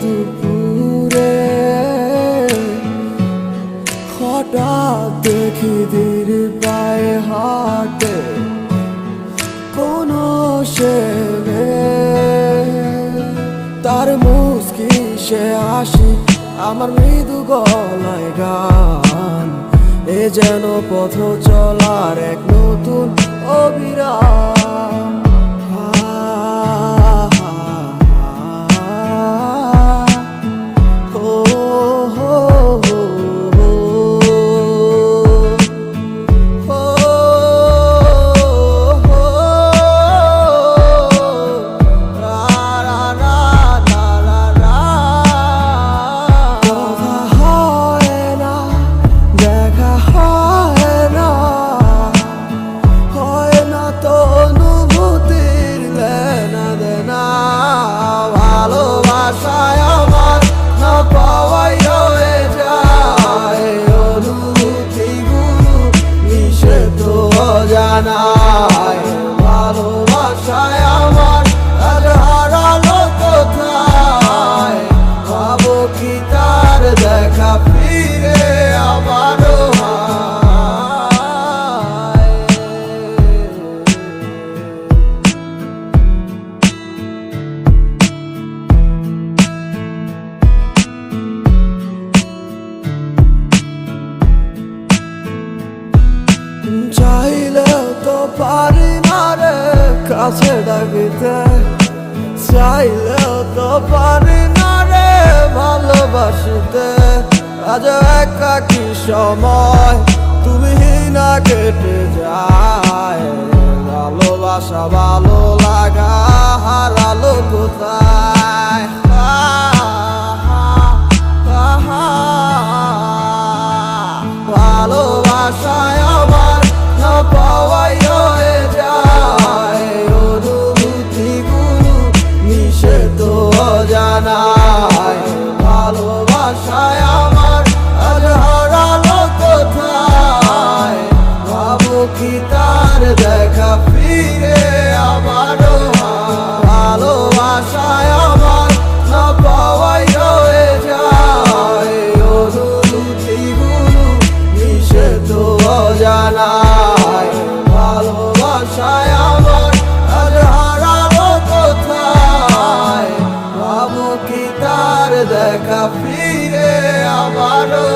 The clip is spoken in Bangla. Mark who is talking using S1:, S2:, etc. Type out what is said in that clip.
S1: দুপুরে হঠাৎ দেখি ধীর পায়ে হাঁটে কোনো ছেলে, তার মুস্কি সে হাসি আমার মৃদু গলায় গান, এ যেন পথ চলার এক নতুন অবিরাম। ভালোবাসায় আমার আজ হারালো কোথায়, ভাবো কি তার দেখা ফিরে আবারও চাইলেও তো পারি না রে কাছে ডাকিতে, চাইলেও তো পারি না রে ভালোবাসিতে। আজ একাকী সময় তুমি না কেটে যায়, ভালোবাসা ভালো লাগা হারালো কোথায়। ভালোবাসায় আমার না পাওয়াই হয়ে যায়, অনুভূতিগুলো মিশে তো জানায়। ভালোবাসায় আমার আজ হারালো কোথায়, ভাবো কি তার দেখা ফিরে আবারও। ভালোবাসায় আমার না পাওয়াই হয়ে যায়, অনুভূতিগুলো মিশে তো জানায়। ভালোবাসায় আমার আজ হারালো কোথায়, ভাবো কি তার দেখা ফিরে আবারও।